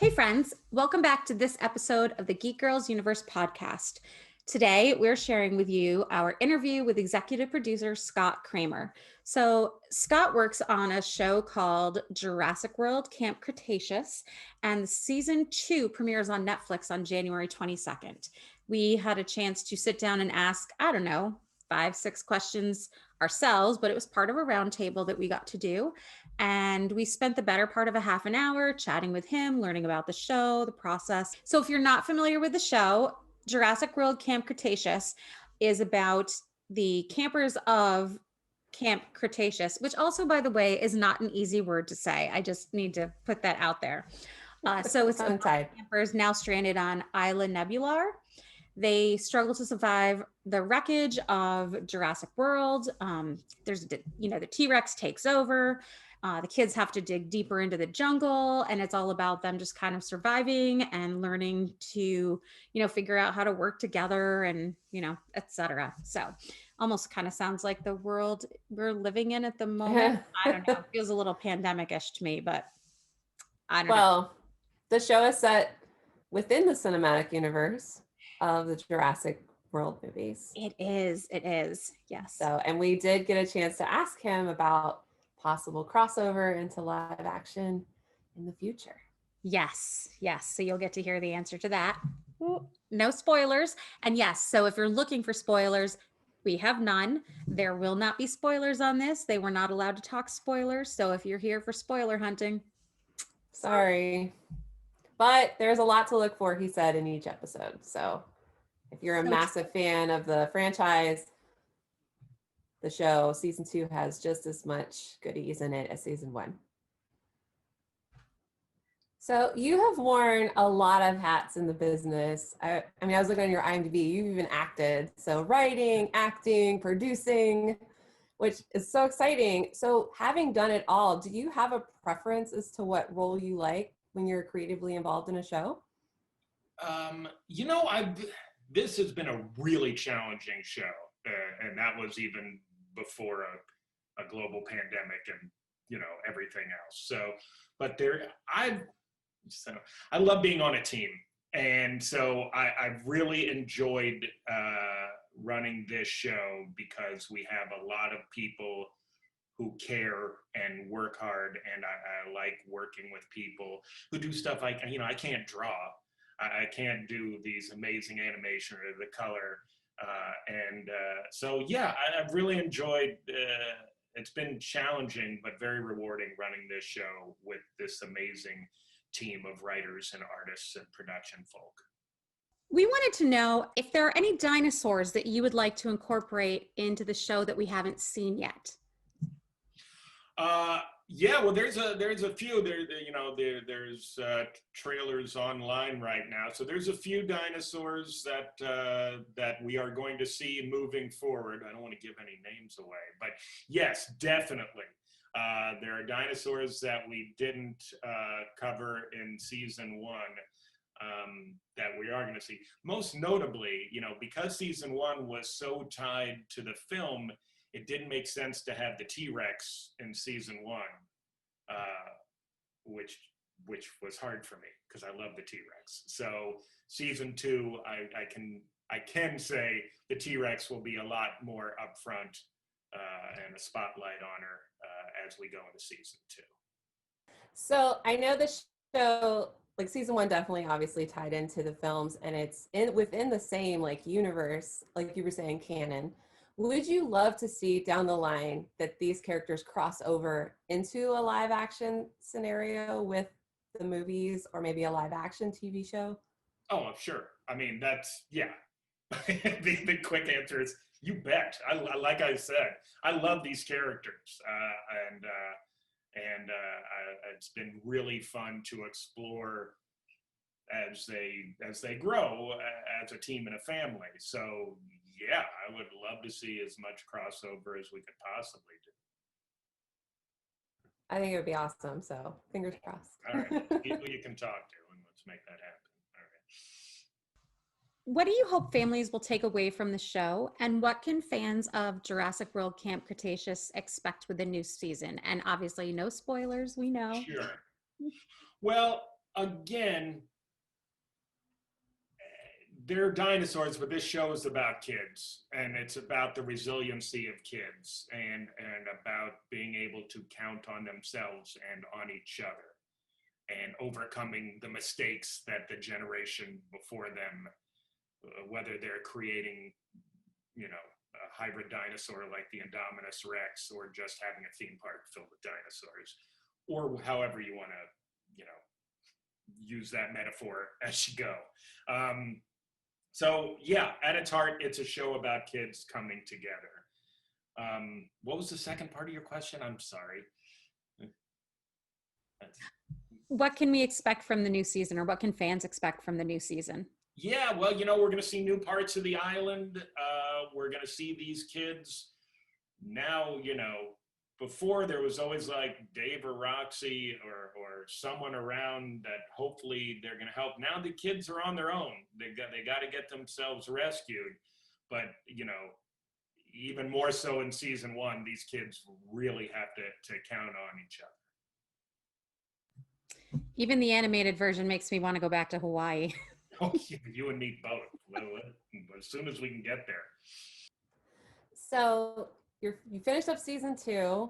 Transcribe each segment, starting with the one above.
Hey friends, welcome back to this episode of the Geek Girls Universe podcast. Today, we're sharing with you our interview with executive producer Scott Kreamer. So, Scott works on a show called Jurassic World Camp Cretaceous, and season 2 premieres on Netflix on January 22nd. We had a chance to sit down and ask, I don't know, 5, 6 questions ourselves, but it was part of a roundtable that we got to do. And we spent the better part of a half an hour chatting with him, learning about the show, the process. So if you're not familiar with the show, Jurassic World Camp Cretaceous is about the campers of Camp Cretaceous, which also, by the way, is not an easy word to say. I just need to put that out there. So it's about campers now stranded on Isla Nublar. They struggle to survive the wreckage of Jurassic World. The T.Rex takes over. The kids have to dig deeper into the jungle, and it's all about them just kind of surviving and learning to, figure out how to work together and, etc. So almost kind of sounds like the world we're living in at the moment. I don't know. It feels a little pandemic-ish to me, but I don't know. Well, the show is set within the cinematic universe of the Jurassic World movies. It is. Yes. So, and we did get a chance to ask him about possible crossover into live action in the future. Yes. So you'll get to hear the answer to that. No spoilers. And yes, so if you're looking for spoilers, we have none. There will not be spoilers on this. They were not allowed to talk spoilers. So if you're here for spoiler hunting, sorry. But there's a lot to look for, he said, in each episode. So if you're a massive fan of the franchise, the show, season 2 has just as much goodies in it as season 1. So you have worn a lot of hats in the business. I was looking on your IMDb, you've even acted. So writing, acting, producing, which is so exciting. So having done it all, do you have a preference as to what role you like when you're creatively involved in a show? This has been a really challenging show. And that was even before a global pandemic and, everything else. So, but I love being on a team. And so I've really enjoyed running this show because we have a lot of people who care and work hard. And I like working with people who do stuff like, I can't draw. I can't do these amazing animation or the color. So I've really enjoyed, it's been challenging, but very rewarding running this show with this amazing team of writers and artists and production folk. We wanted to know if there are any dinosaurs that you would like to incorporate into the show that we haven't seen yet. Well, there's a few there's trailers online right now. So there's a few dinosaurs that we are going to see moving forward. I don't want to give any names away, but yes, definitely. There are dinosaurs that we didn't cover in season 1 that we are going to see. Most notably, because season 1 was so tied to the film, it didn't make sense to have the T.Rex in season 1, which was hard for me because I love the T.Rex. So season 2, I can say the T.Rex will be a lot more upfront and a spotlight on her as we go into season 2. So I know the show, like season 1 definitely obviously tied into the films, and it's within the same universe, like you were saying, canon. Would you love to see down the line that these characters cross over into a live action scenario with the movies, or maybe a live action TV show? Oh, sure. That's, yeah. the quick answer is you bet. Like I said, I love these characters, and it's been really fun to explore as they grow as a team and a family. So yeah, I would love to see as much crossover as we could possibly do. I think it would be awesome. So fingers crossed. All right, people you can talk to, and let's make that happen. All right. What do you hope families will take away from the show, and what can fans of Jurassic World Camp Cretaceous expect with the new season? And obviously, no spoilers, we know. Sure. Well, again, they're dinosaurs, but this show is about kids, and it's about the resiliency of kids, and about being able to count on themselves and on each other, and overcoming the mistakes that the generation before them, whether they're creating, a hybrid dinosaur like the Indominus Rex, or just having a theme park filled with dinosaurs, or however you want to, use that metaphor as you go. So yeah, at its heart, it's a show about kids coming together. What was the second part of your question? I'm sorry. What can we expect from the new season, or what can fans expect from the new season? Yeah, well, we're going to see new parts of the island. We're going to see these kids now, before there was always like Dave or Roxy or someone around that hopefully they're going to help. Now the kids are on their own. They got to get themselves rescued. But, even more so in season 1, these kids really have to count on each other. Even the animated version makes me want to go back to Hawaii. Oh, you and me both. As soon as we can get there. So you finished up season 2.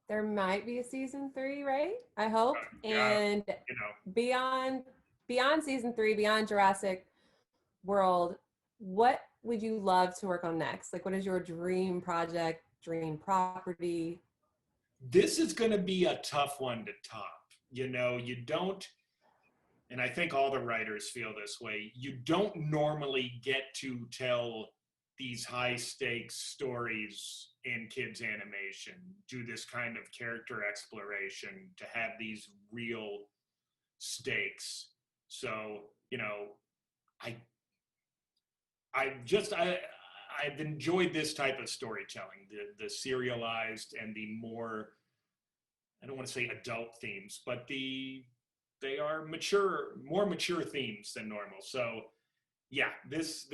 There might be a season 3, right? I hope. And beyond season 3, beyond Jurassic World, what would you love to work on next? Like, what is your dream project, dream property? This is going to be a tough one to top. You don't, and I think all the writers feel this way, you don't normally get to tell these high stakes stories in kids animation, do this kind of character exploration, to have these real stakes. So, I've enjoyed this type of storytelling, the serialized and the more, I don't want to say adult themes, but they are more mature themes than normal. So yeah, this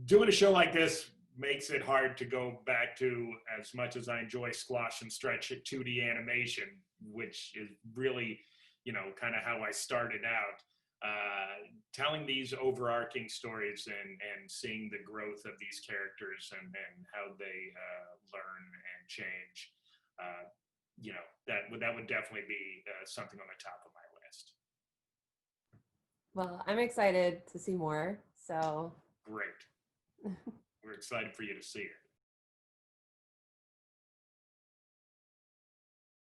doing a show like this makes it hard to go back to, as much as I enjoy squash and stretch at 2D animation, which is really, kind of how I started out. Telling these overarching stories and seeing the growth of these characters and how they learn and change, that would definitely be something on the top of my list. Well, I'm excited to see more. So great. We're excited for you to see it.